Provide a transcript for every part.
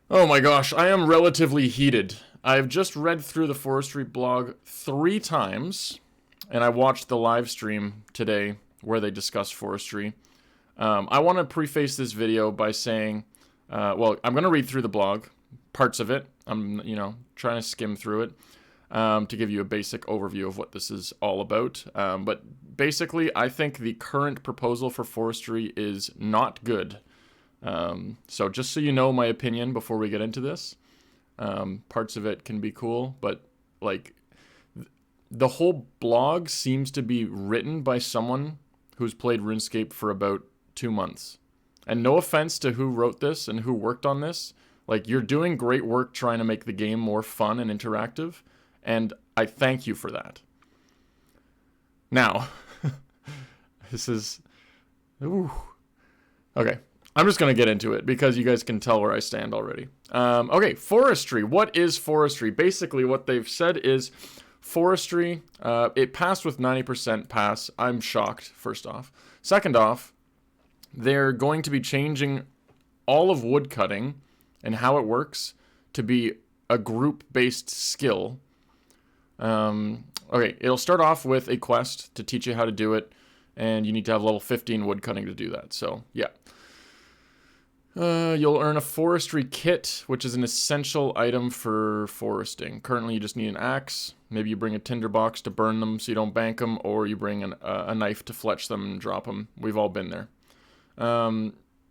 Oh my gosh, I am relatively heated. I've just read through the Forestry blog 3 times, and I watched the live stream today where they discuss forestry. I want to preface this video by saying, well, I'm going to read through the blog, parts of it. I'm, trying to skim through it to give you a basic overview of what this is all about. But basically, I think the current proposal for forestry is not good. So just so you know my opinion before we get into this, parts of it can be cool, but like the whole blog seems to be written by someone who's played RuneScape for about 2 months. And no offense to who wrote this and who worked on this, like you're doing great work trying to make the game more fun and interactive, and I thank you for that. Now, this is, ooh, okay. I'm just going to get into it because you guys can tell where I stand already. Okay, forestry. What is forestry? Basically, what they've said is forestry, it passed with 90% pass. I'm shocked, first off. Second off, they're going to be changing all of woodcutting and how it works to be a group-based skill. Okay, it'll start off with a quest to teach you how to do it, and you need to have level 15 woodcutting to do that. So, yeah. You'll earn a forestry kit, which is an essential item for foresting. Currently, you just need an axe. Maybe you bring a tinderbox to burn them so you don't bank them, or you bring a knife to fletch them and drop them. We've all been there.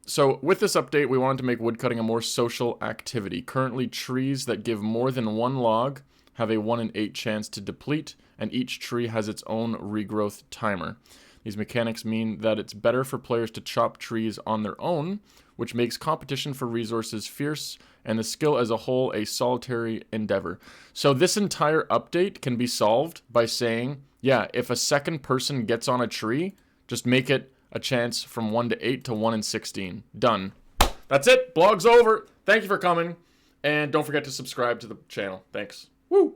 So with this update, we wanted to make woodcutting a more social activity. Currently, trees that give more than one log have a 1 in 8 chance to deplete, and each tree has its own regrowth timer. These mechanics mean that it's better for players to chop trees on their own, which makes competition for resources fierce, and the skill as a whole a solitary endeavor. So this entire update can be solved by saying, yeah, if a second person gets on a tree, just make it a chance from 1 to 8 to 1 in 16. Done. That's it. Blog's over. Thank you for coming, and don't forget to subscribe to the channel. Thanks. Woo!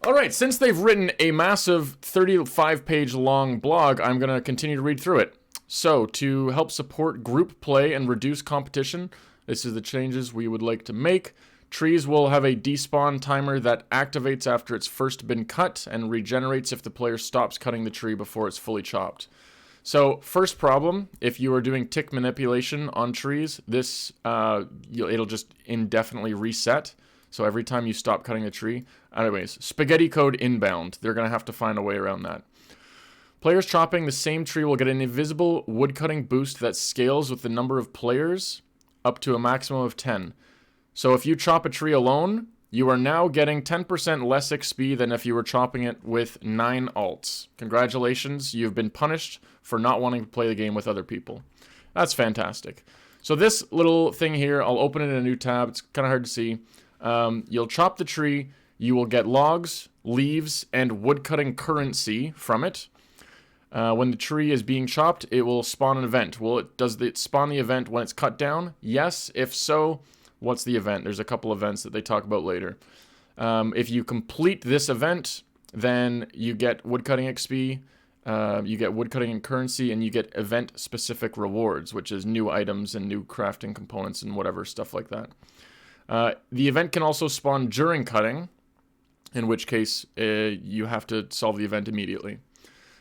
Alright, since they've written a massive 35-page long blog, I'm going to continue to read through it. So, to help support group play and reduce competition, this is the changes we would like to make. Trees will have a despawn timer that activates after it's first been cut and regenerates if the player stops cutting the tree before it's fully chopped. So, first problem, if you are doing tick manipulation on trees, this it'll just indefinitely reset. So every time you stop cutting a tree. Anyways, spaghetti code inbound. They're going to have to find a way around that. Players chopping the same tree will get an invisible woodcutting boost that scales with the number of players up to a maximum of 10. So if you chop a tree alone, you are now getting 10% less XP than if you were chopping it with 9 alts. Congratulations, you've been punished for not wanting to play the game with other people. That's fantastic. So this little thing here, I'll open it in a new tab. It's kind of hard to see. You'll chop the tree, you will get logs, leaves, and woodcutting currency from it. When the tree is being chopped, it will spawn an event. Does it spawn the event when it's cut down? Yes. If so, what's the event? There's a couple events that they talk about later. If you complete this event, then you get woodcutting XP, you get woodcutting and currency, and you get event-specific rewards, which is new items and new crafting components and whatever, stuff like that. The event can also spawn during cutting, in which case you have to solve the event immediately.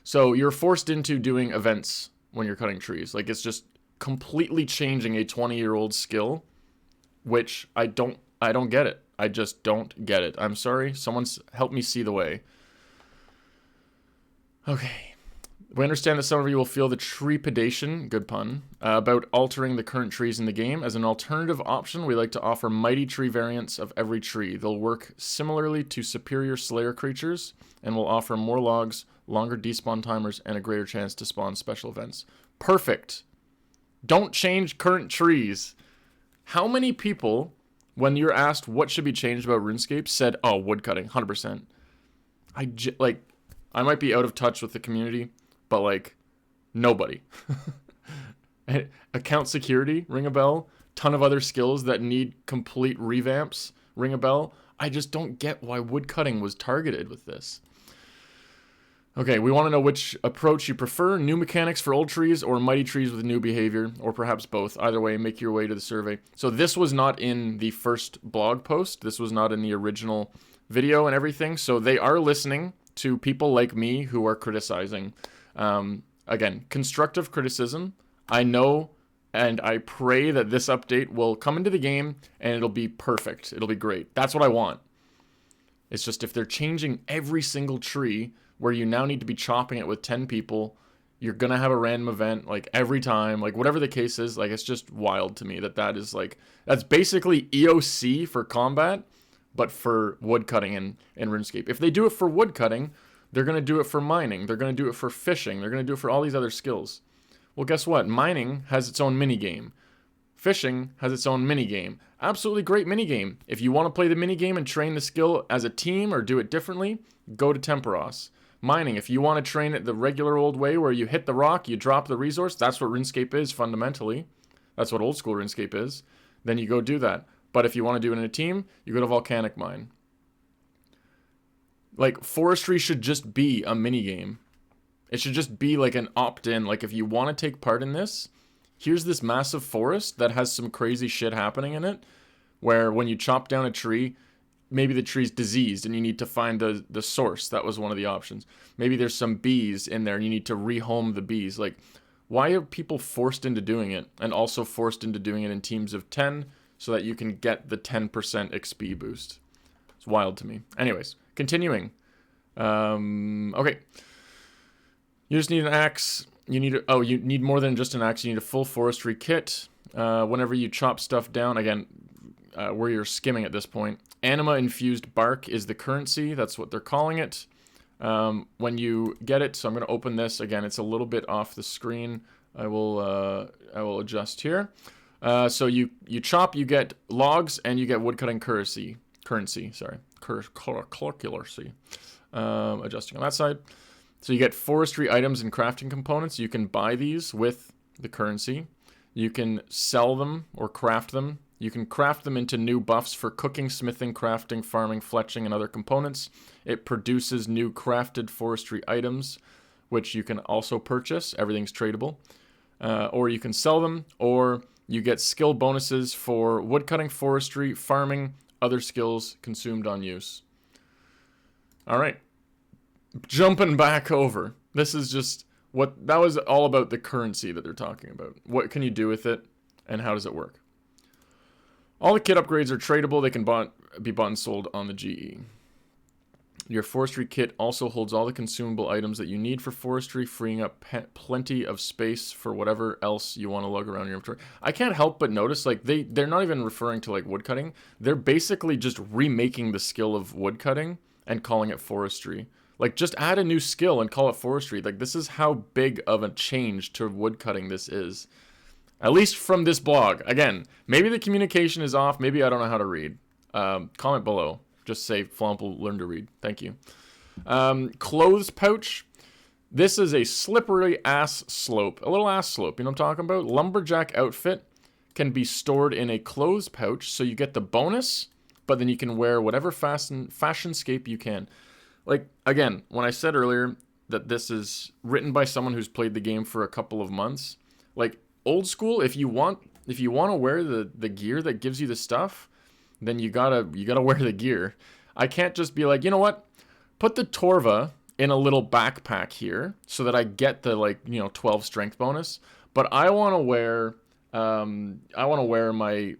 So you're forced into doing events when you're cutting trees. Like, it's just completely changing a 20-year-old skill, which I don't get it. I just don't get it. I'm sorry. Someone's help me see the way. Okay. We understand that some of you will feel the trepidation, good pun, about altering the current trees in the game. As an alternative option, we like to offer mighty tree variants of every tree. They'll work similarly to superior slayer creatures and will offer more logs, longer despawn timers, and a greater chance to spawn special events. Perfect. Don't change current trees. How many people, when you're asked what should be changed about RuneScape, said, oh, woodcutting, 100%. I might be out of touch with the community, but like, nobody. Account security, ring a bell. Ton of other skills that need complete revamps, ring a bell. I just don't get why woodcutting was targeted with this. Okay, we want to know which approach you prefer, new mechanics for old trees or mighty trees with new behavior, or perhaps both. Either way, make your way to the survey. So this was not in the first blog post. This was not in the original video and everything. So they are listening to people like me who are criticizing. Again, constructive criticism. I know and I pray that this update will come into the game and it'll be perfect. It'll be great. That's what I want. It's just if they're changing every single tree where you now need to be chopping it with 10 people, you're going to have a random event like every time, like whatever the case is, like it's just wild to me that is like, that's basically EOC for combat, but for woodcutting in RuneScape. If they do it for woodcutting, they're going to do it for mining. They're going to do it for fishing. They're going to do it for all these other skills. Well, guess what? Mining has its own minigame. Fishing has its own minigame. Absolutely great minigame. If you want to play the minigame and train the skill as a team or do it differently, go to Temporos. Mining, if you want to train it the regular old way where you hit the rock, you drop the resource, that's what RuneScape is fundamentally. That's what old school RuneScape is. Then you go do that. But if you want to do it in a team, you go to Volcanic Mine. Like, Forestry should just be a minigame. It should just be like an opt-in. Like, if you want to take part in this, here's this massive forest that has some crazy shit happening in it, where when you chop down a tree, maybe the tree's diseased and you need to find the source. That was one of the options. Maybe there's some bees in there and you need to rehome the bees. Like, why are people forced into doing it, and also forced into doing it in teams of 10 so that you can get the 10% XP boost? It's wild to me. Anyways, continuing. Okay. You just need an axe. You need more than just an axe. You need a full forestry kit. Whenever you chop stuff down, again, where you're skimming at this point, anima-infused bark is the currency. That's what they're calling it. When you get it, so I'm going to open this. Again, it's a little bit off the screen. I will adjust here. So you chop, you get logs, and you get woodcutting currency. Adjusting on that side. So you get forestry items and crafting components. You can buy these with the currency. You can sell them or craft them. You can craft them into new buffs for cooking, smithing, crafting, farming, fletching, and other components. It produces new crafted forestry items, which you can also purchase. Everything's tradable. Or you can sell them, or you get skill bonuses for woodcutting, forestry, farming, other skills consumed on use. All right. Jumping back over. This is just what that was all about, the currency that they're talking about. What can you do with it, and how does it work? All the kit upgrades are tradable. They can be bought and sold on the GE. Your forestry kit also holds all the consumable items that you need for forestry, freeing up plenty of space for whatever else you want to lug around your inventory. I can't help but notice, like, they're not even referring to like woodcutting. They're basically just remaking the skill of woodcutting and calling it forestry. Like, just add a new skill and call it forestry. Like, this is how big of a change to woodcutting this is. At least from this blog. Again, maybe the communication is off. Maybe I don't know how to read. Comment below. Just say Flomp learn to read. Thank you. Clothes pouch. This is a slippery ass slope. A little ass slope. You know what I'm talking about? Lumberjack outfit can be stored in a clothes pouch. So you get the bonus, but then you can wear whatever fashionscape you can. Like, again, when I said earlier that this is written by someone who's played the game for a couple of months, like, old school, if you want to wear the gear that gives you the stuff, then you gotta wear the gear. I can't just be like, you know what? Put the Torva in a little backpack here so that I get the 12 strength bonus, but I want to wear my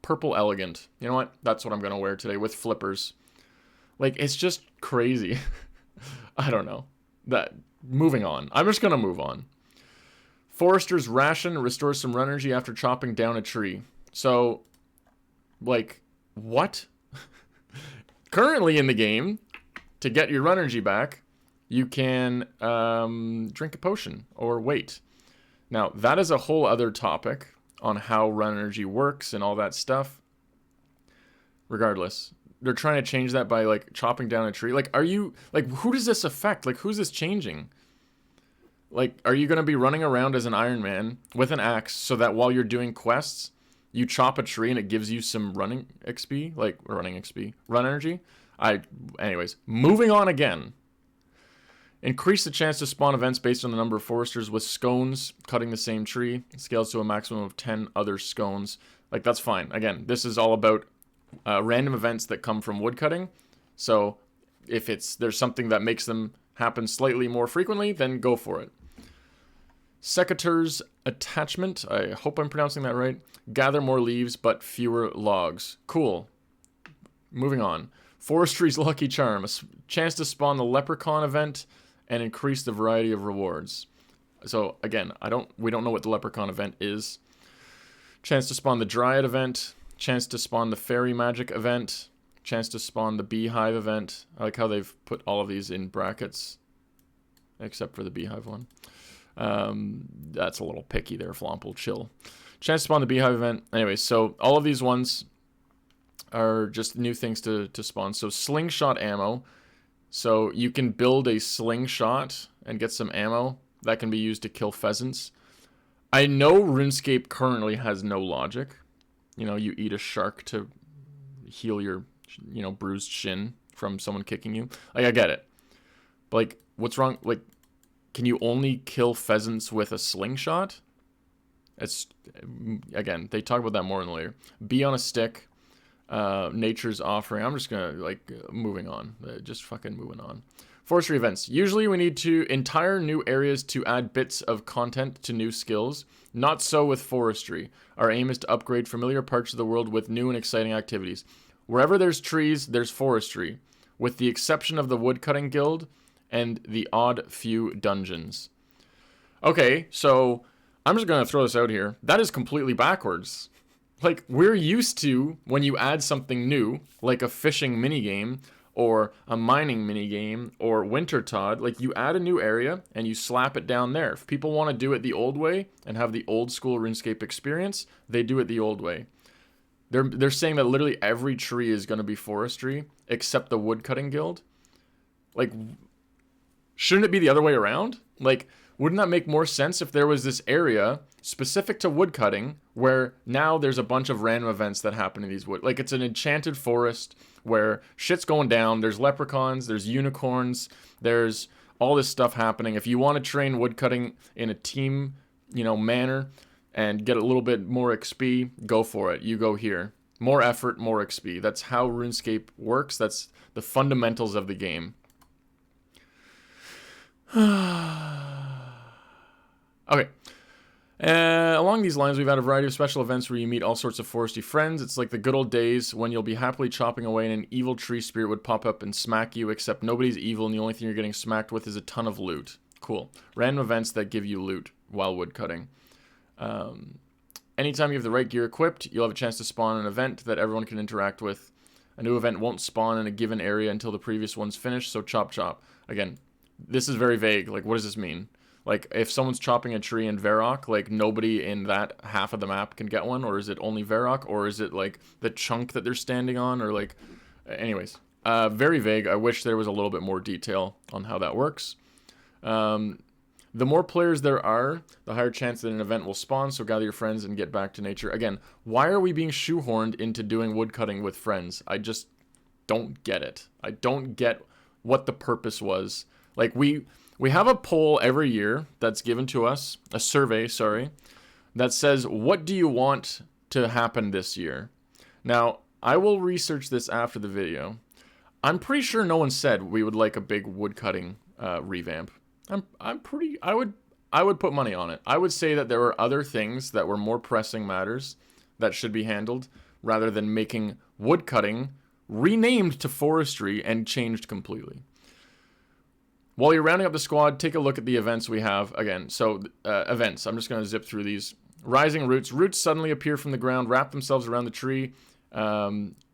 purple elegant. You know what? That's what I'm gonna wear today with flippers. Like, it's just crazy. I don't know. Moving on. I'm just going to move on. Forester's ration restores some run energy after chopping down a tree. So, like, what? Currently in the game, to get your run energy back, you can drink a potion or wait. Now, that is a whole other topic on how run energy works and all that stuff. Regardless, they're trying to change that by, like, chopping down a tree. Like, who does this affect? Like, who's this changing? Like, are you going to be running around as an Iron Man with an axe so that while you're doing quests, you chop a tree and it gives you some run energy? Anyways, moving on again. Increase the chance to spawn events based on the number of foresters with scones cutting the same tree. It scales to a maximum of 10 other scones. Like, that's fine. Again, this is all about random events that come from woodcutting. So if there's something that makes them happen slightly more frequently, then go for it. Secator's attachment. I hope I'm pronouncing that right. Gather more leaves, but fewer logs. Cool. Moving on. Forestry's lucky charm. A chance to spawn the leprechaun event and increase the variety of rewards. So again, we don't know what the leprechaun event is. Chance to spawn the dryad event. Chance to spawn the fairy magic event. Chance to spawn the beehive event. I like how they've put all of these in brackets, except for the beehive one. That's a little picky there, Flomple. Chill. Chance to spawn the beehive event. Anyway, so all of these ones are just new things to spawn. So slingshot ammo. So you can build a slingshot and get some ammo that can be used to kill pheasants. I know RuneScape currently has no logic. You know, you eat a shark to heal your, bruised shin from someone kicking you. Like, I get it. But, like, what's wrong? Like, can you only kill pheasants with a slingshot? Again, they talk about that more in the later. Bee on a stick. Nature's offering. I'm just gonna moving on. Just fucking moving on. Forestry events. Usually we need to entire new areas to add bits of content to new skills. Not so with forestry. Our aim is to upgrade familiar parts of the world with new and exciting activities. Wherever there's trees, there's forestry, with the exception of the Woodcutting Guild and the odd few dungeons. Okay, so I'm just gonna throw this out here. That is completely backwards. Like, we're used to, when you add something new, like a fishing minigame, or a mining minigame, or Wintertod, like, you add a new area, and you slap it down there. If people want to do it the old way, and have the old school RuneScape experience, they do it the old way. They're saying that literally every tree is going to be forestry, except the Woodcutting Guild. Like, shouldn't it be the other way around? Like, wouldn't that make more sense if there was this area specific to woodcutting where now there's a bunch of random events that happen in these wood? Like, it's an enchanted forest where shit's going down. There's leprechauns, there's unicorns, there's all this stuff happening. If you want to train woodcutting in a team, manner and get a little bit more XP, go for it. You go here. More effort, more XP. That's how RuneScape works. That's the fundamentals of the game. Okay. Along these lines, we've had a variety of special events where you meet all sorts of foresty friends. It's like the good old days when you'll be happily chopping away and an evil tree spirit would pop up and smack you, except nobody's evil and the only thing you're getting smacked with is a ton of loot. Cool. Random events that give you loot while woodcutting. Anytime you have the right gear equipped, you'll have a chance to spawn an event that everyone can interact with. A new event won't spawn in a given area until the previous one's finished, so chop chop. Again, this is very vague. Like, what does this mean? Like, if someone's chopping a tree in Varrock, like, nobody in that half of the map can get one? Or is it only Varrock? Or is it, like, the chunk that they're standing on? Or, like, anyways. Very vague. I wish there was a little bit more detail on how that works. The more players there are, the higher chance that an event will spawn, so gather your friends and get back to nature. Again, why are we being shoehorned into doing woodcutting with friends? I just don't get it. I don't get what the purpose was. Like, we have a poll every year that's given to us, a survey, sorry, that says, what do you want to happen this year? Now, I will research this after the video. I'm pretty sure no one said we would like a big woodcutting revamp. I would put money on it. I would say that there were other things that were more pressing matters that should be handled rather than making woodcutting renamed to forestry and changed completely. While you're rounding up the squad, take a look at the events we have. Again, so events. I'm just going to zip through these. Rising roots. Roots suddenly appear from the ground, wrap themselves around the tree.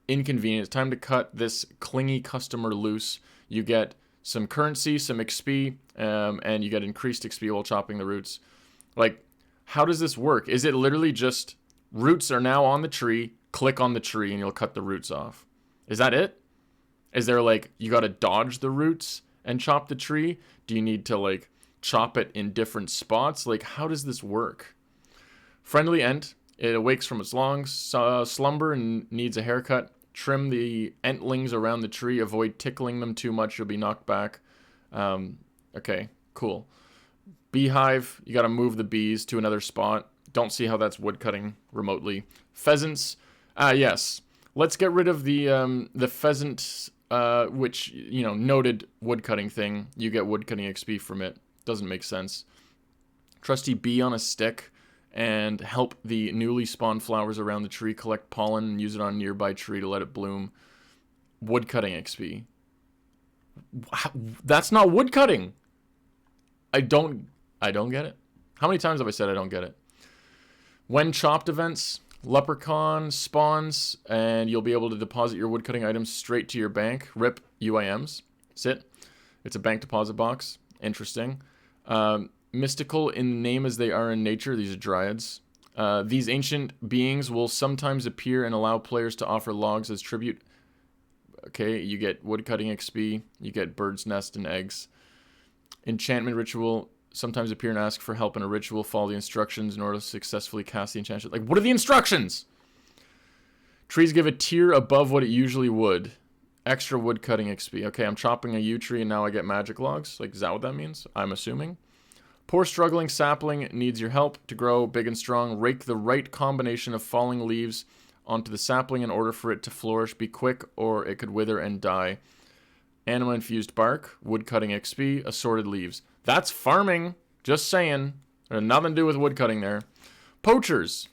Inconvenient. It's time to cut this clingy customer loose. You get some currency, some XP, and you get increased XP while chopping the roots. Like, how does this work? Is it literally just roots are now on the tree, click on the tree, and you'll cut the roots off? Is that it? Is there, like, you got to dodge the roots and chop the tree? Do you need to, like, chop it in different spots? Like, how does this work? Friendly Ent. It awakes from its long slumber and needs a haircut. Trim the entlings around the tree. Avoid tickling them too much. You'll be knocked back. Okay, cool. Beehive, you got to move the bees to another spot. Don't see how that's woodcutting remotely. Pheasants, yes. Let's get rid of the pheasant, which, you know, noted woodcutting thing. You get woodcutting XP from it. Doesn't make sense. Trusty bee on a stick and help the newly spawned flowers around the tree collect pollen and use it on a nearby tree to let it bloom. Woodcutting XP. That's not woodcutting. I don't get it. How many times have I said I don't get it? When chopped events, leprechaun spawns, and you'll be able to deposit your woodcutting items straight to your bank. RIP UIMs. Sit. It's a bank deposit box. Interesting. Mystical in name as they are in nature. These are dryads. These ancient beings will sometimes appear and allow players to offer logs as tribute. Okay, you get woodcutting XP. You get bird's nest and eggs. Enchantment ritual. Sometimes appear and ask for help in a ritual. Follow the instructions in order to successfully cast the enchantment. Like, what are the instructions? Trees give a tier above what it usually would. Extra woodcutting XP. Okay, I'm chopping a yew tree and now I get magic logs. Like, is that what that means? I'm assuming. Poor struggling sapling needs your help to grow big and strong. Rake the right combination of falling leaves onto the sapling in order for it to flourish. Be quick or it could wither and die. Anima-infused bark, woodcutting XP, assorted leaves. That's farming. Just saying. There's nothing to do with woodcutting there. Poachers.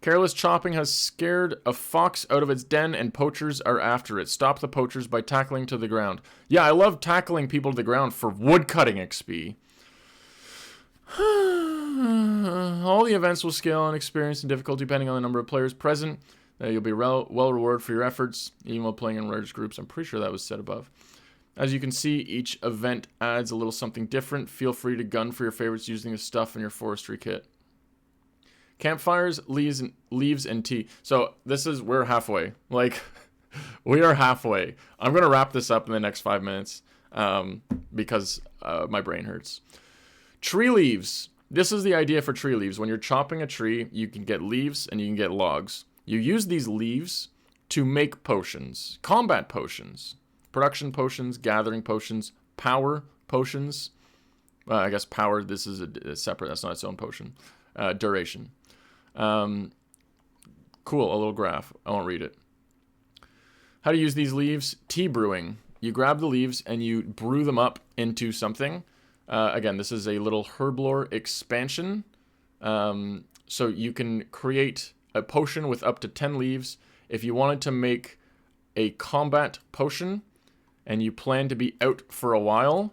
Careless chopping has scared a fox out of its den and poachers are after it. Stop the poachers by tackling to the ground. Yeah, I love tackling people to the ground for woodcutting XP. All the events will scale in experience and difficulty depending on the number of players present. You'll be well rewarded for your efforts, even while playing in large groups. I'm pretty sure that was said above. As you can see, each event adds a little something different. Feel free to gun for your favorites using the stuff in your forestry kit. Campfires, leaves, and tea. So we're halfway. Like, we are halfway. I'm going to wrap this up in the next 5 minutes because my brain hurts. Tree leaves. This is the idea for tree leaves. When you're chopping a tree, you can get leaves and you can get logs. You use these leaves to make potions. Combat potions. Production potions, gathering potions, power potions. I guess power, this is a separate, that's not its own potion. Duration. Cool, a little graph. I won't read it. How to use these leaves? Tea brewing. You grab the leaves and you brew them up into something. Again, this is a little herblore expansion. So you can create a potion with up to 10 leaves. If you wanted to make a combat potion and you plan to be out for a while,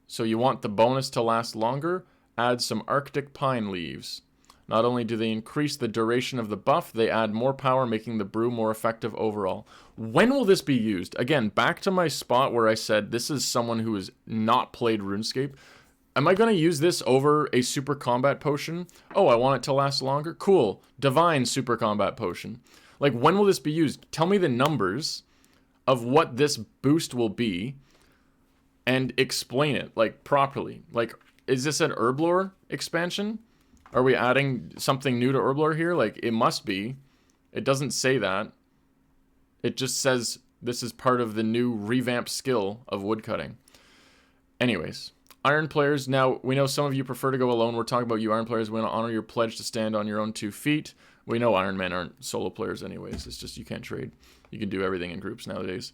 so you want the bonus to last longer, add some Arctic pine leaves. Not only do they increase the duration of the buff, they add more power, making the brew more effective overall. When will this be used? Again, back to my spot where I said this is someone who has not played RuneScape. Am I going to use this over a super combat potion? Oh, I want it to last longer? Cool. Divine super combat potion. Like, when will this be used? Tell me the numbers of what this boost will be and explain it, like, properly. Like, is this an Herblore expansion? Are we adding something new to Herblore here? Like, it must be. It doesn't say that. It just says this is part of the new revamped skill of woodcutting. Anyways. Iron players, now we know some of you prefer to go alone. We're talking about you iron players. We want to honor your pledge to stand on your own 2 feet. We know iron men aren't solo players anyways. It's just you can't trade. You can do everything in groups nowadays.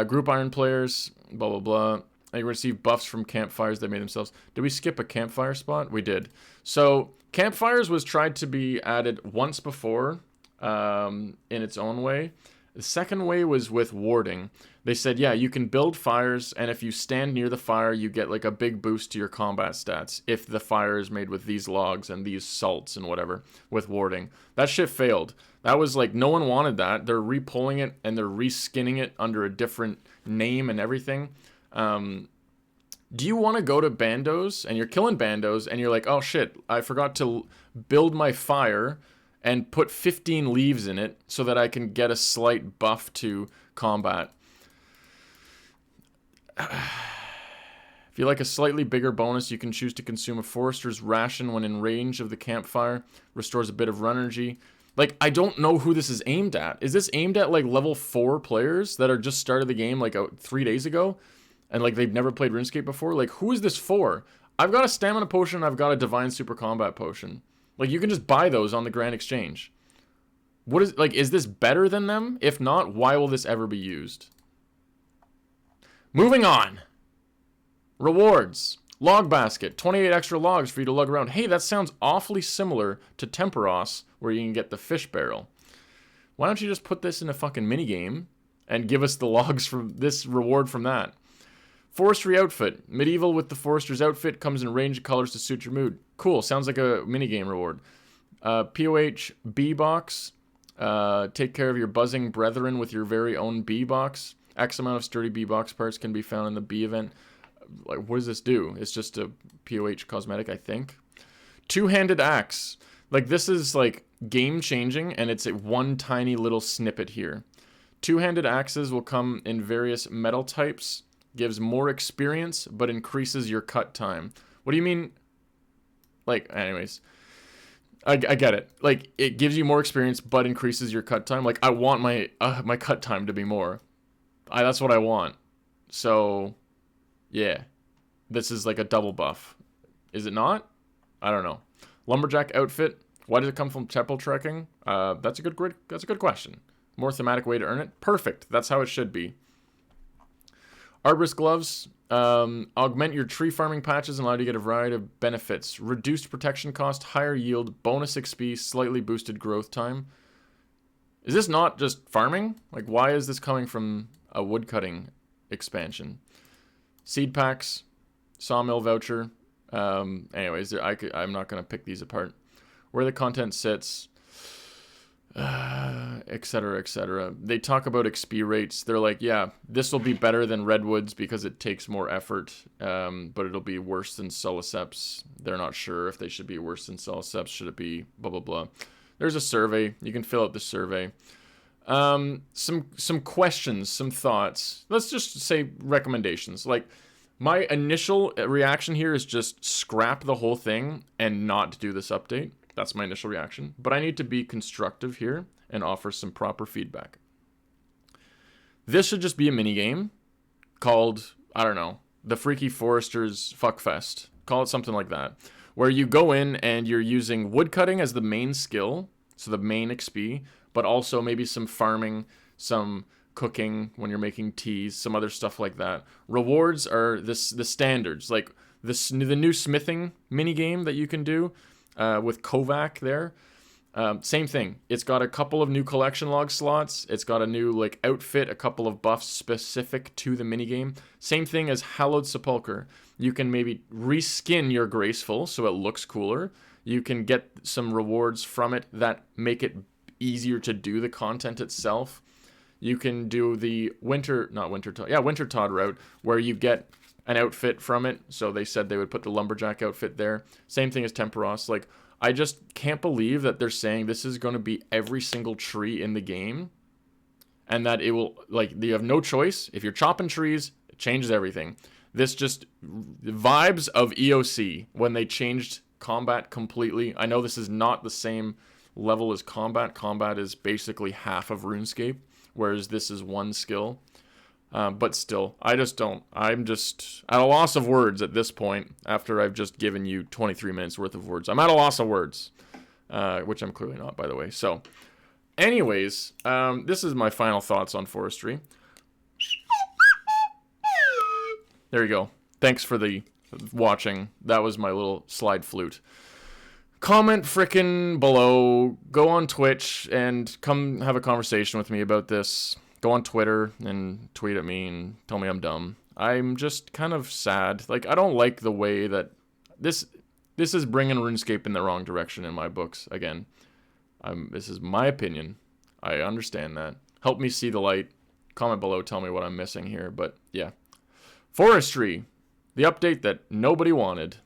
Group iron players, blah, blah, blah. They receive buffs from campfires they made themselves. Did we skip a campfire spot? We did. So campfires was tried to be added once before in its own way. The second way was with warding. They said, yeah, you can build fires, and if you stand near the fire, you get like a big boost to your combat stats if the fire is made with these logs and these salts and whatever with warding. That shit failed. That was like, no one wanted that. They're repulling it and they're reskinning it under a different name and everything. Do you want to go to bandos and you're killing bandos and you're like, oh shit, I forgot to build my fire and put 15 leaves in it so that I can get a slight buff to combat. If you like a slightly bigger bonus, you can choose to consume a forester's ration when in range of the campfire. Restores a bit of run energy. Like, I don't know who this is aimed at. Is this aimed at like level 4 players that are just started the game like 3 days ago? and like they've never played RuneScape before, like who is this for? I've got a stamina potion, I've got a divine super combat potion. Like you can just buy those on the Grand Exchange. What is, like, is this better than them? If not, why will this ever be used? Moving on. Rewards. Log basket. 28 extra logs for you to lug around. Hey, that sounds awfully similar to Temperos, where you can get the fish barrel. Why don't you just put this in a fucking minigame and give us the logs from this reward from that? Forestry outfit. Medieval with the Forester's outfit comes in a range of colors to suit your mood. Cool. Sounds like a minigame reward. POH bee box. Take care of your buzzing brethren with your very own bee box. X amount of sturdy bee box parts can be found in the bee event. Like, what does this do? It's just a POH cosmetic, I think. Two-handed axe. Like, this is, like, game-changing, and it's a one tiny little snippet here. Two-handed axes will come in various metal types. Gives more experience, but increases your cut time. What do you mean? Like, anyways. I get it. Like, it gives you more experience, but increases your cut time. Like, I want my my cut time to be more. That's what I want. So, yeah. This is like a double buff. Is it not? I don't know. Lumberjack outfit. Why does it come from temple trekking? That's a good question. More thematic way to earn it. Perfect. That's how it should be. Arborist gloves. Augment your tree farming patches and allow you to get a variety of benefits. Reduced protection cost, higher yield, bonus XP, slightly boosted growth time. Is this not just farming? Like, why is this coming from a woodcutting expansion? Seed packs, sawmill voucher. Anyways, I'm not going to pick these apart. Where the content sits, etc., etc. They talk about XP rates. They're like, yeah, this will be better than redwoods because it takes more effort, but it'll be worse than Soliceps. They're not sure if they should be worse than Soliceps. Should it be blah blah blah? There's a survey. You can fill out the survey. Some questions, some thoughts. Let's just say recommendations. Like, my initial reaction here is just scrap the whole thing and not do this update. That's my initial reaction. But I need to be constructive here and offer some proper feedback. This should just be a minigame called, I don't know, the Freaky Forester's Fuckfest. Call it something like that. Where you go in and you're using woodcutting as the main skill, so the main XP, but also maybe some farming, some cooking when you're making teas, some other stuff like that. Rewards are the standards, like the new smithing minigame that you can do. With Kovac there. Same thing. It's got a couple of new collection log slots. It's got a new like outfit, a couple of buffs specific to the minigame. Same thing as Hallowed Sepulchre. You can maybe reskin your Graceful so it looks cooler. You can get some rewards from it that make it easier to do the content itself. You can do the Winter Todd route where you get an outfit from it. So they said they would put the Lumberjack outfit there. Same thing as Temperos. Like, I just can't believe that they're saying this is going to be every single tree in the game. And that it will, like, you have no choice. If you're chopping trees, it changes everything. This just vibes of EOC when they changed combat completely. I know this is not the same level as combat. Combat is basically half of RuneScape, whereas this is one skill. But still, I'm just at a loss of words at this point after I've just given you 23 minutes worth of words. I'm at a loss of words, which I'm clearly not, by the way. So, anyways, this is my final thoughts on Forestry. There you go. Thanks for the watching. That was my little slide flute. Comment frickin' below. Go on Twitch and come have a conversation with me about this. Go on Twitter and tweet at me and tell me I'm dumb. I'm just kind of sad. Like, I don't like the way that this is bringing RuneScape in the wrong direction in my books. Again, this is my opinion. I understand that. Help me see the light. Comment below. Tell me what I'm missing here. But yeah. Forestry. The update that nobody wanted.